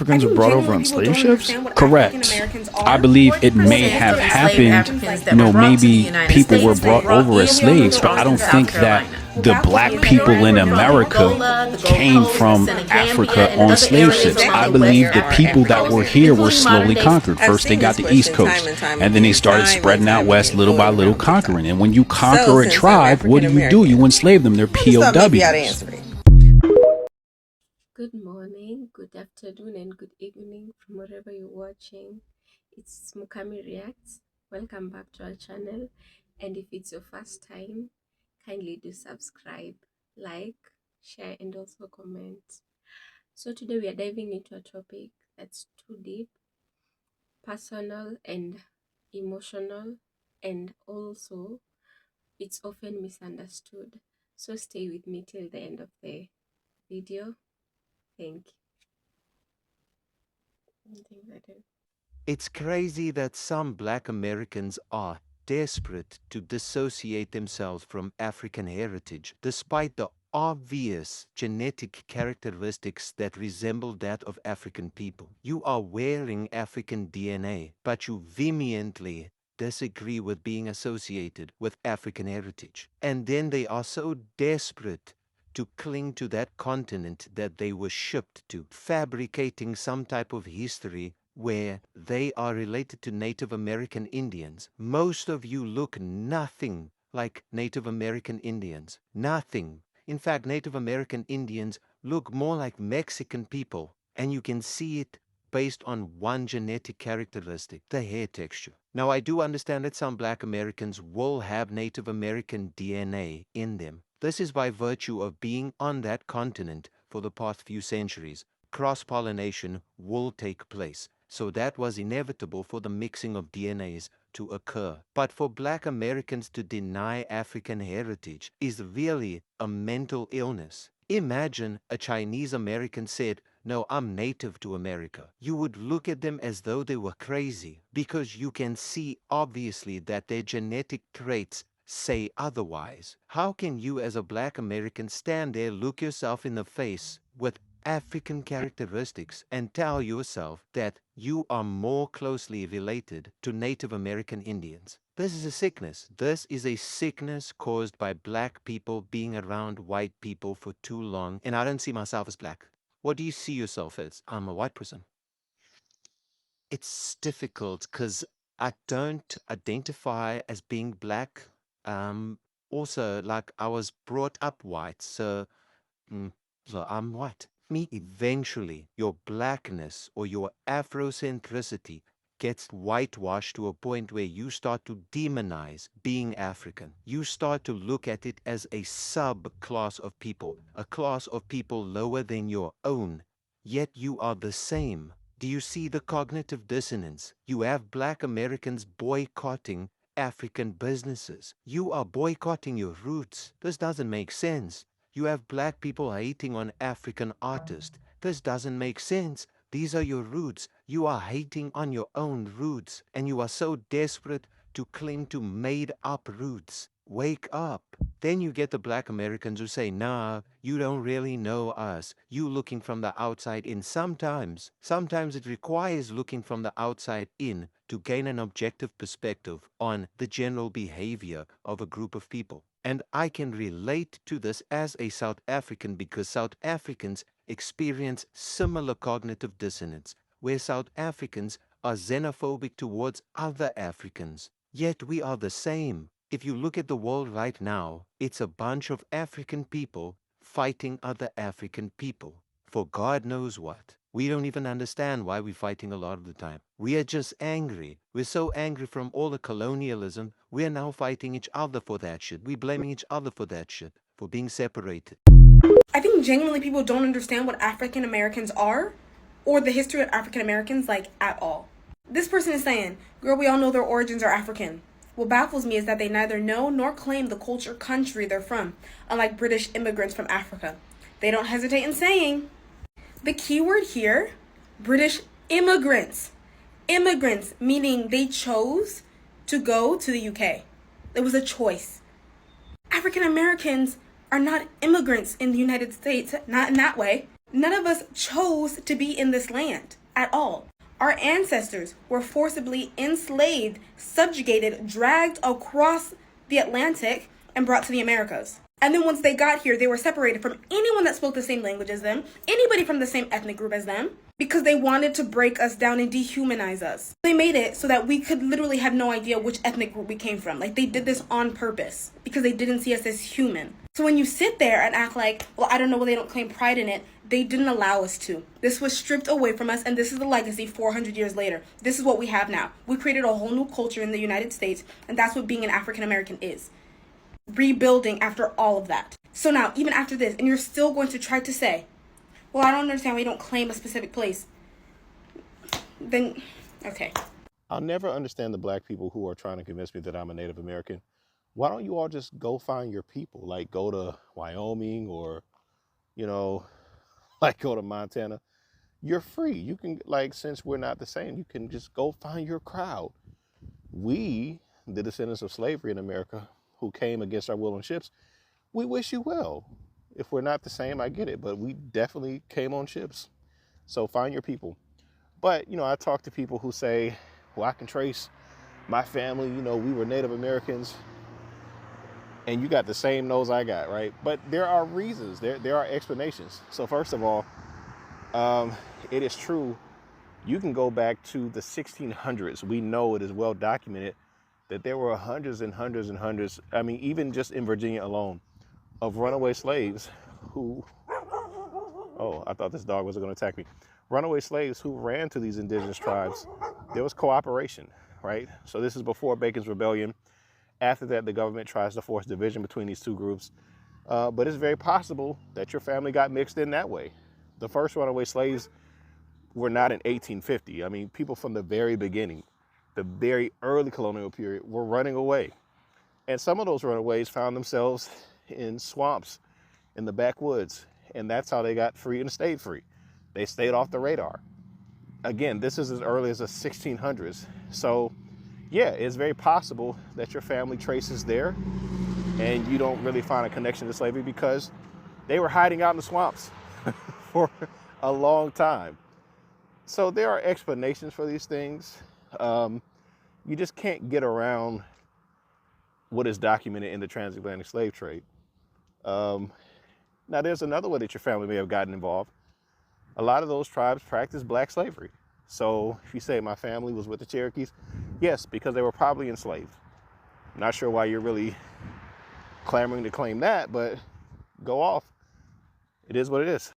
Africans were brought over on slave ships? Correct. I believe it may have happened, maybe people were brought over as slaves, but I don't think that the black people in America came from Africa on slave ships. I believe the people that were here were slowly conquered. First they got the East Coast, and then they started spreading out west little by little, conquering. And when you conquer a tribe, what do? You enslave them. They're POWs. Good morning, good afternoon, and good evening from wherever you're watching. It's Mukami Reacts. Welcome back to our channel. And if it's your first time, kindly do subscribe, like, share, and also comment. So today we are diving into a topic that's too deep, personal, and emotional, and also it's often misunderstood. So stay with me till the end of the video. Thank you. It's crazy that some Black Americans are desperate to dissociate themselves from African heritage, despite the obvious genetic characteristics that resemble that of African people. You are wearing African DNA, but you vehemently disagree with being associated with African heritage. And then they are so desperate to cling to that continent that they were shipped to, fabricating some type of history where they are related to Native American Indians. Most of you look nothing like Native American Indians. Nothing. In fact, Native American Indians look more like Mexican people, and you can see it based on one genetic characteristic, the hair texture. Now, I do understand that some Black Americans will have Native American DNA in them. This is by virtue of being on that continent for the past few centuries. Cross-pollination will take place. So that was inevitable for the mixing of DNAs to occur. But for Black Americans to deny African heritage is really a mental illness. Imagine a Chinese American said, "No, I'm native to America." You would look at them as though they were crazy, because you can see obviously that their genetic traits say otherwise. How can you as a Black American stand there, look yourself in the face with African characteristics and tell yourself that you are more closely related to Native American Indians? This is a sickness. This is a sickness caused by Black people being around white people for too long. And I don't see myself as Black. What do you see yourself as? I'm a white person. It's difficult because I don't identify as being Black. Also, like, I was brought up white, so I'm white. Eventually, your blackness or your Afrocentricity gets whitewashed to a point where you start to demonize being African. You start to look at it as a subclass of people, a class of people lower than your own, yet you are the same. Do you see the cognitive dissonance? You have Black Americans boycotting African businesses. You are boycotting your roots. This doesn't make sense. You have Black people hating on African artists. This doesn't make sense. These are your roots. You are hating on your own roots, and you are so desperate to cling to made-up roots. Wake up. Then you get the Black Americans who say, "Nah, you don't really know us. You looking from the outside in." Sometimes it requires looking from the outside in to gain an objective perspective on the general behavior of a group of people. And I can relate to this as a South African, because South Africans experience similar cognitive dissonance, where South Africans are xenophobic towards other Africans. Yet we are the same. If you look at the world right now, it's a bunch of African people fighting other African people for God knows what. We don't even understand why we're fighting a lot of the time. We are just angry. We're so angry from all the colonialism. We're now fighting each other for that shit. We're blaming each other for that shit, for being separated. I think genuinely people don't understand what African Americans are or the history of African Americans, like, at all. This person is saying, "Girl, we all know their origins are African." What baffles me is that they neither know nor claim the culture country they're from, unlike British immigrants from Africa. They don't hesitate in saying, the key word here, British immigrants. Immigrants, meaning they chose to go to the UK. It was a choice. African Americans are not immigrants in the United States, not in that way. None of us chose to be in this land at all. Our ancestors were forcibly enslaved, subjugated, dragged across the Atlantic, and brought to the Americas. And then once they got here, they were separated from anyone that spoke the same language as them, anybody from the same ethnic group as them, because they wanted to break us down and dehumanize us. They made it so that we could literally have no idea which ethnic group we came from. Like, they did this on purpose because they didn't see us as human. So when you sit there and act like, well, I don't know why they don't claim pride in it, they didn't allow us to. This was stripped away from us, and this is the legacy 400 years later. This is what we have now. We created a whole new culture in the United States, and that's what being an African American is. Rebuilding after all of that. So now, even after this, and you're still going to try to say, well, I don't understand why you don't claim a specific place. Then, okay. I'll never understand the black people who are trying to convince me that I'm a Native American. Why don't you all just go find your people? Like, go to Wyoming or, like, go to Montana. You're free. You can, like, since we're not the same, you can just go find your crowd. We, the descendants of slavery in America, who came against our will on ships, we wish you well. If we're not the same, I get it, but we definitely came on ships. So find your people. But, I talk to people who say, well, I can trace my family, we were Native Americans, and you got the same nose I got, right? But there are reasons, there are explanations. So first of all, it is true, you can go back to the 1600s. We know it is well documented that there were hundreds and hundreds and hundreds, even just in Virginia alone, of runaway slaves who, oh, I thought this dog was going to attack me. Runaway slaves who ran to these indigenous tribes. There was cooperation, right? So this is before Bacon's Rebellion. After that, the government tries to force division between these two groups. But it's very possible that your family got mixed in that way. The first runaway slaves were not in 1850. People from the very beginning, the very early colonial period, were running away. And some of those runaways found themselves in swamps, in the backwoods. And that's how they got free and stayed free. They stayed off the radar. Again, this is as early as the 1600s. So, yeah, it's very possible that your family traces there and you don't really find a connection to slavery because they were hiding out in the swamps for a long time. So there are explanations for these things. You just can't get around what is documented in the transatlantic slave trade. Now, there's another way that your family may have gotten involved. A lot of those tribes practiced black slavery. So if you say my family was with the Cherokees, yes, because they were probably enslaved. Not sure why you're really clamoring to claim that, but go off. It is what it is.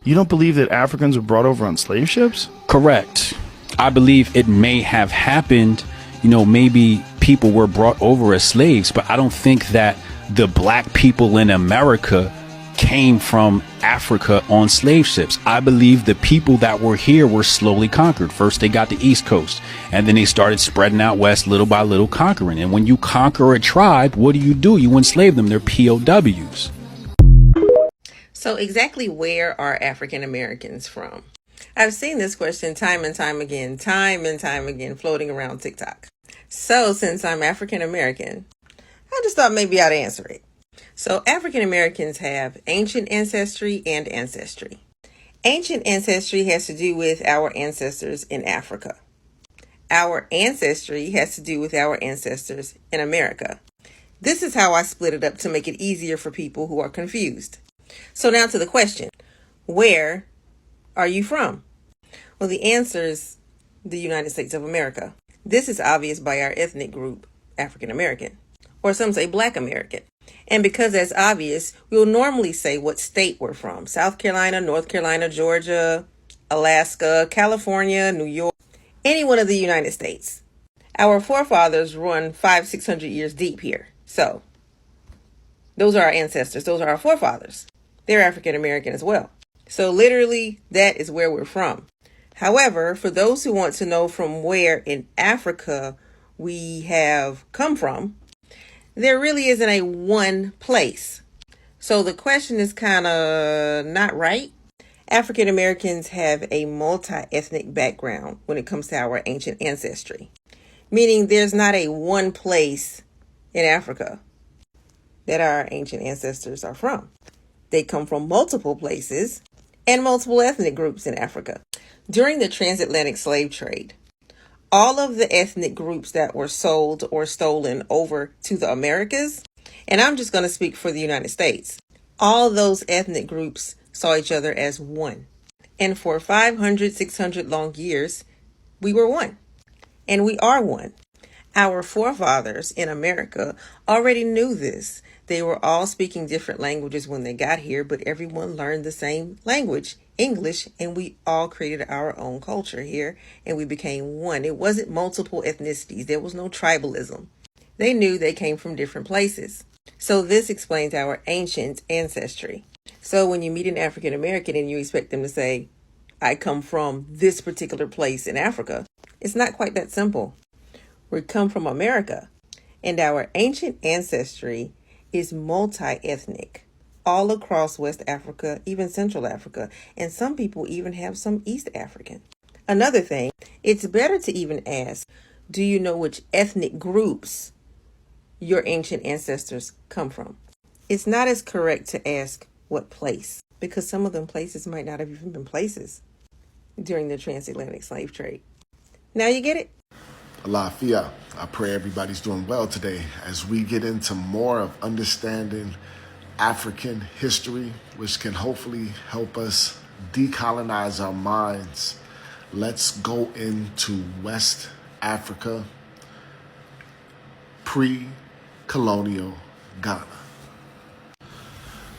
You don't believe that Africans were brought over on slave ships? Correct. I believe it may have happened, maybe people were brought over as slaves, but I don't think that the black people in America came from Africa on slave ships. I believe the people that were here were slowly conquered. First, they got the East Coast, and then they started spreading out west little by little, conquering. And when you conquer a tribe, what do? You enslave them. They're POWs. So exactly where are African Americans from? I've seen this question time and time again, floating around TikTok. So since I'm African American, I just thought maybe I'd answer it. So African Americans have ancient ancestry and ancestry. Ancient ancestry has to do with our ancestors in Africa. Our ancestry has to do with our ancestors in America. This is how I split it up to make it easier for people who are confused. So now to the question, where are you from? Well, the answer is the United States of America. This is obvious by our ethnic group, African American, or some say Black American. And because that's obvious, we'll normally say what state we're from. South Carolina, North Carolina, Georgia, Alaska, California, New York, any one of the United States. Our forefathers run 500-600 years deep here. So those are our ancestors. Those are our forefathers. They're African American as well. So literally, that is where we're from. However, for those who want to know from where in Africa we have come from, there really isn't a one place. So the question is kind of not right. African Americans have a multi-ethnic background when it comes to our ancient ancestry, meaning there's not a one place in Africa that our ancient ancestors are from. They come from multiple places, and multiple ethnic groups in Africa. During the transatlantic slave trade, all of the ethnic groups that were sold or stolen over to the Americas, and I'm just going to speak for the United States, all those ethnic groups saw each other as one. And for 500, 600 long years, we were one. And we are one. Our forefathers in America already knew this. They were all speaking different languages when they got here, but everyone learned the same language, English, and we all created our own culture here, and we became one. It wasn't multiple ethnicities. There was no tribalism. They knew they came from different places. So this explains our ancient ancestry. So when you meet an African American and you expect them to say, I come from this particular place in Africa, it's not quite that simple. We come from America, and our ancient ancestry is multi-ethnic, all across West Africa, even Central Africa, and some people even have some East African. Another thing, it's better to even ask, do you know which ethnic groups your ancient ancestors come from? It's not as correct to ask what place, because some of them places might not have even been places during the transatlantic slave trade. Now you get it? Alafia, I pray everybody's doing well today as we get into more of understanding African history, which can hopefully help us decolonize our minds. Let's go into West Africa, pre-colonial Ghana.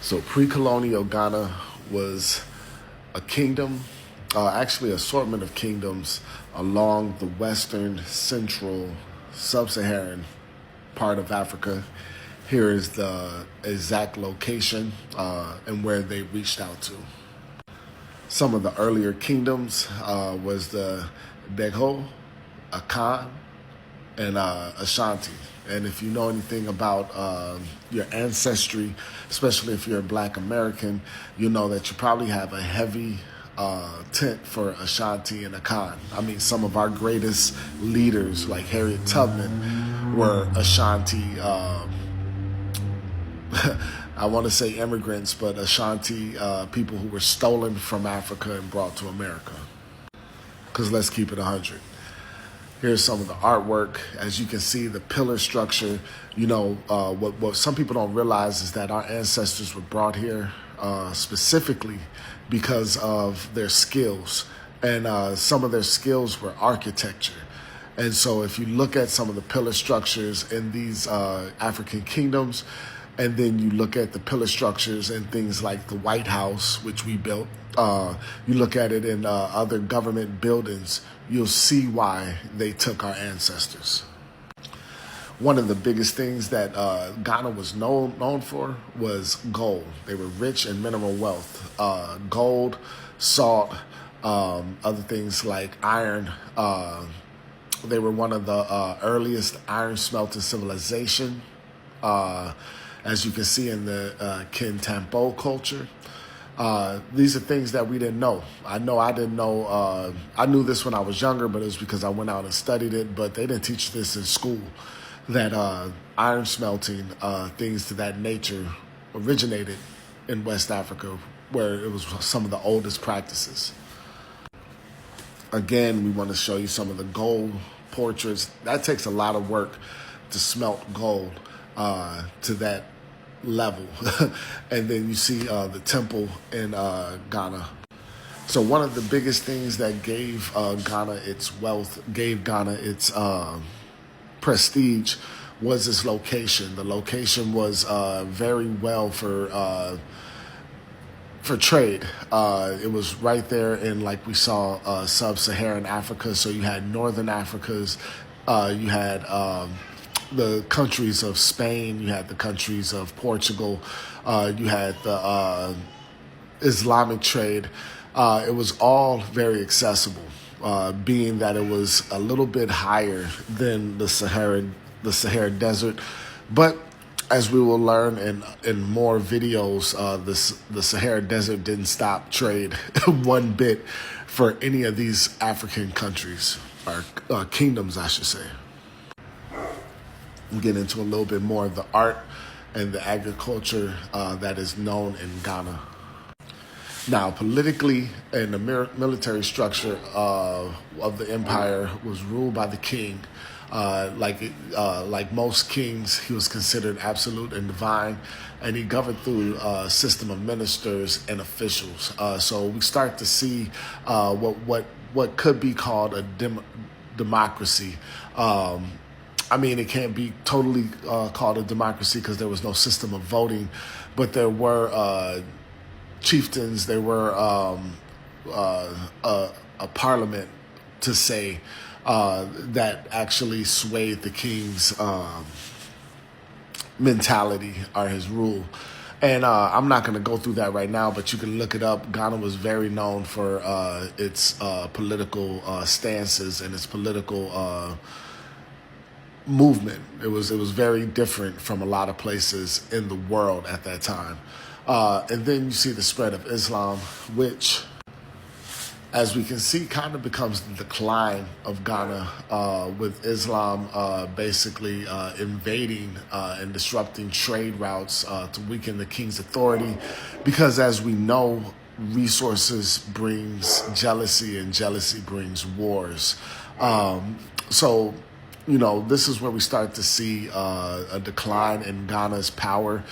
So pre-colonial Ghana was a kingdom, actually assortment of kingdoms along the western, central, sub-Saharan part of Africa. Here is the exact location and where they reached out to. Some of the earlier kingdoms was the Begho, Akan, and Ashanti. And if you know anything about your ancestry, especially if you're a Black American, you know that you probably have a heavy tent for Ashanti and Akan. I mean, some of our greatest leaders, like Harriet Tubman, were Ashanti, I want to say immigrants, but Ashanti people who were stolen from Africa and brought to America. Because let's keep it 100. Here's some of the artwork. As you can see, the pillar structure, you know, what some people don't realize is that our ancestors were brought here specifically because of their skills. And some of their skills were architecture. And so if you look at some of the pillar structures in these African kingdoms, and then you look at the pillar structures in things like the White House, which we built, you look at it in other government buildings, you'll see why they took our ancestors. One of the biggest things that Ghana was known for was gold. They were rich in mineral wealth, gold, salt, other things like iron. They were one of the earliest iron smelting civilization, as you can see in the Kintampo culture. These are things that we didn't know. I didn't know. I knew this when I was younger, but it was because I went out and studied it. But they didn't teach this in school, that iron smelting, things to that nature, originated in West Africa, where it was some of the oldest practices. Again, we want to show you some of the gold portraits. That takes a lot of work to smelt gold to that level. And then you see the temple in Ghana. So one of the biggest things that gave Ghana its wealth, gave Ghana its prestige, was its location. The location was very well for trade. It was right there in, like we saw, sub-Saharan Africa. So you had northern Africa's, you had the countries of Spain, you had the countries of Portugal, you had the Islamic trade. It was all very accessible, being that it was a little bit higher than the Sahara Desert. But as we will learn in more videos, the Sahara Desert didn't stop trade one bit for any of these African countries, or kingdoms, I should say. We'll get into a little bit more of the art and the agriculture that is known in Ghana. Now, politically, and the military structure of the empire was ruled by the king. Like most kings, he was considered absolute and divine, and he governed through a system of ministers and officials. So we start to see what could be called a democracy. I mean, it can't be totally called a democracy because there was no system of voting, but there were chieftains, there were a parliament to say that actually swayed the king's mentality or his rule. And I'm not going to go through that right now, but you can look it up. Ghana was very known for its political stances and its political movement. It was very different from a lot of places in the world at that time. And then you see the spread of Islam, which, as we can see, kind of becomes the decline of Ghana, with Islam basically invading and disrupting trade routes to weaken the king's authority. Because as we know, resources brings jealousy and jealousy brings wars. So, you know, this is where we start to see a decline in Ghana's power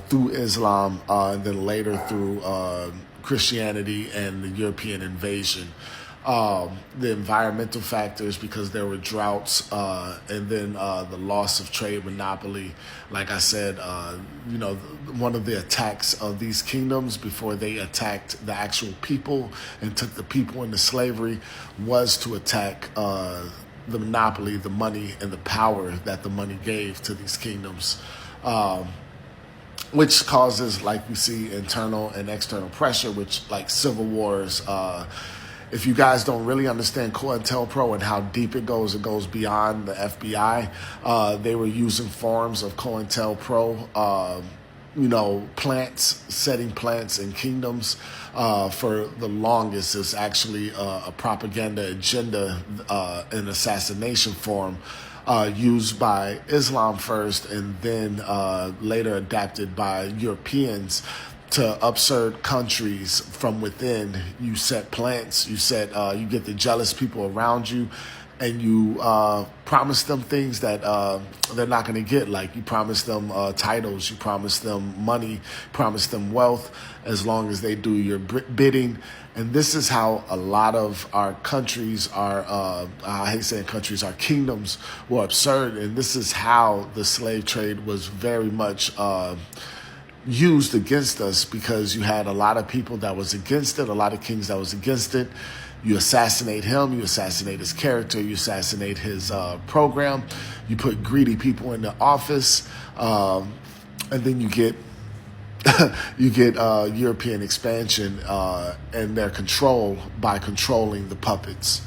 through Islam, and then later through Christianity and the European invasion. The environmental factors, because there were droughts, and then the loss of trade monopoly. Like I said, you know, one of the attacks of these kingdoms before they attacked the actual people and took the people into slavery was to attack the monopoly, the money, and the power that the money gave to these kingdoms, which causes, like we see, internal and external pressure, which, like civil wars. If you guys don't really understand COINTELPRO and how deep it goes beyond the FBI. They were using forms of COINTELPRO, you know, setting plants in kingdoms for the longest. Is actually a propaganda agenda, an assassination form used by Islam first, and then later adapted by Europeans to upsurge countries from within. You set plants, you get the jealous people around you, and you promise them things that they're not going to get. Like you promise them titles, you promise them money, promise them wealth, as long as they do your bidding. And this is how a lot of our countries, I hate saying countries, our kingdoms were absurd. And this is how the slave trade was very much used against us, because you had a lot of people that was against it, a lot of kings that was against it. You assassinate him, you assassinate his character, you assassinate his program, you put greedy people in the office, and then you get European expansion and their control by controlling the puppets.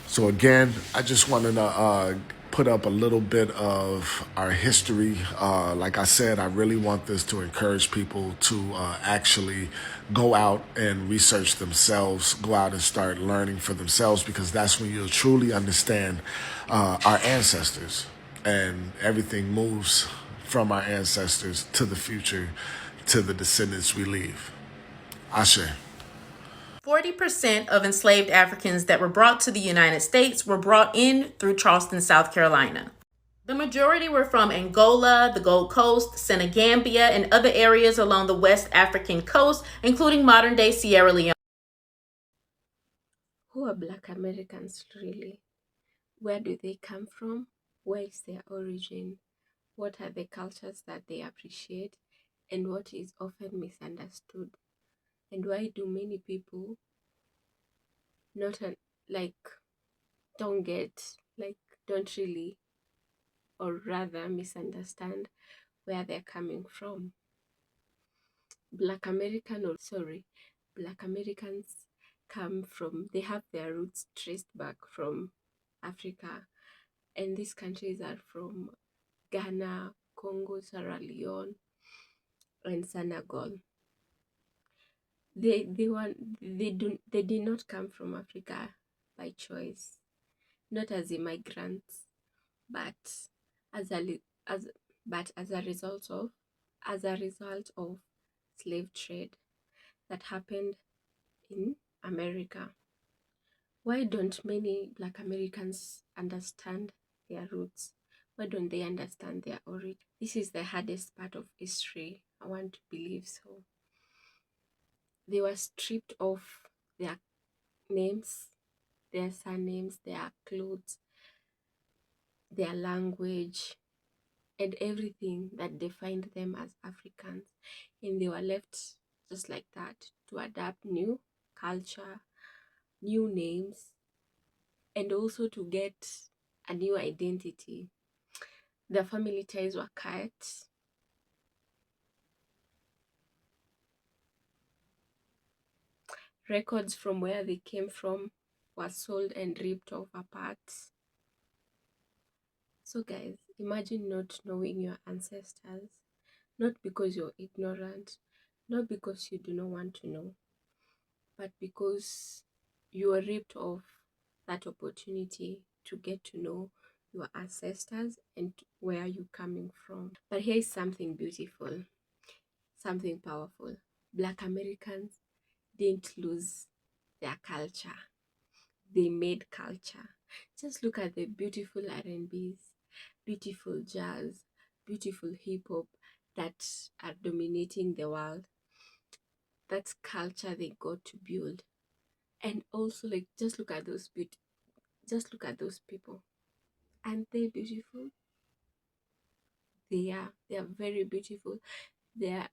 So again, I just wanted to put up a little bit of our history. Like I said, I really want this to encourage people to actually go out and research themselves, go out and start learning for themselves, because that's when you'll truly understand our ancestors, and everything moves from our ancestors to the future, to the descendants we leave. Ashe. 40% of enslaved Africans that were brought to the United States were brought in through Charleston, South Carolina. The majority were from Angola, the Gold Coast, Senegambia, and other areas along the West African coast, including modern-day Sierra Leone. Who are Black Americans really? Where do they come from? Where is their origin? What are the cultures that they appreciate? And what is often misunderstood? And why do many people don't really, or rather misunderstand where they're coming from? Black Americans they have their roots traced back from Africa, and these countries are from Ghana, Congo, Sierra Leone, and Senegal. They did not come from Africa by choice, not as immigrants, but as a result of slave trade. that happened in America. Why don't many Black Americans understand their roots? Why don't they understand their origin? This is the hardest part of history. I want to believe so. They were stripped of their names, their surnames, their clothes, their language, and everything that defined them as Africans. And they were left just like that to adapt new culture, new names, and also to get a new identity. Their family ties were cut. Records from where they came from were sold and ripped off apart. So guys, imagine not knowing your ancestors, not because you're ignorant, not because you do not want to know, but because you were ripped off that opportunity to get to know your ancestors and where you're coming from. But here is something beautiful, something powerful. Black Americans didn't lose their culture. They made culture. Just look at the beautiful R&Bs, beautiful jazz, beautiful hip hop that are dominating the world. That's culture they got to build. And also, like, just look at those people. Aren't they beautiful? They are very beautiful. They are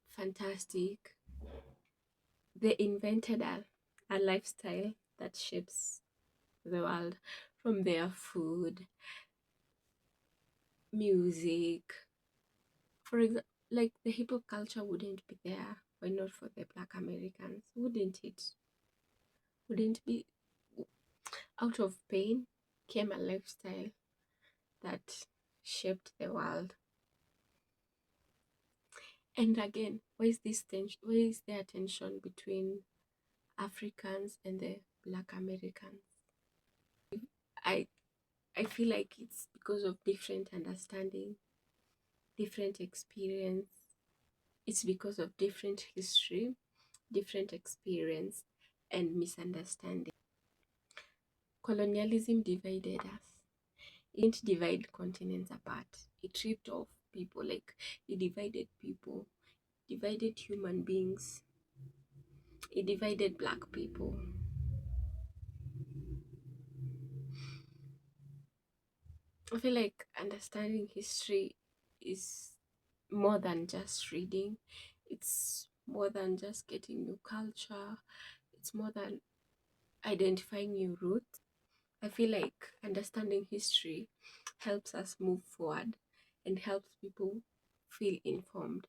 fantastic. They invented a lifestyle that shapes the world, from their food, music. For example, like the hip hop culture wouldn't be there why not for the Black Americans, wouldn't it? Wouldn't be. Out of pain came a lifestyle that shaped the world. And again, why is this tension? Why is there tension between Africans and the Black Americans? I feel like it's because of different understanding, different experience. It's because of different history, different experience, and misunderstanding. Colonialism divided us. It didn't divide continents apart. It ripped off people, like it divided people, divided human beings. It divided Black people. I feel like understanding history is more than just reading. It's more than just getting new culture. It's more than identifying new roots. I feel like understanding history helps us move forward and helps people feel informed.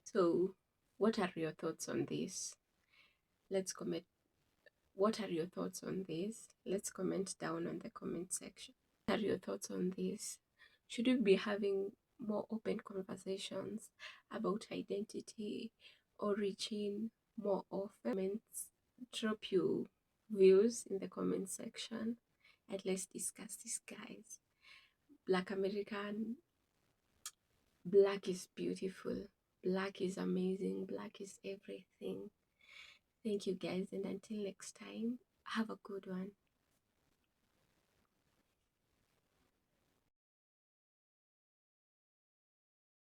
So, what are your thoughts on this? Let's comment. What are your thoughts on this? Let's comment down on the comment section. What are your thoughts on this? Should we be having more open conversations about identity, origin more often? Drop your views in the comment section and let's discuss this, guys. Black American, Black is beautiful. Black is amazing. Black is everything. Thank you, guys, and until next time, have a good one.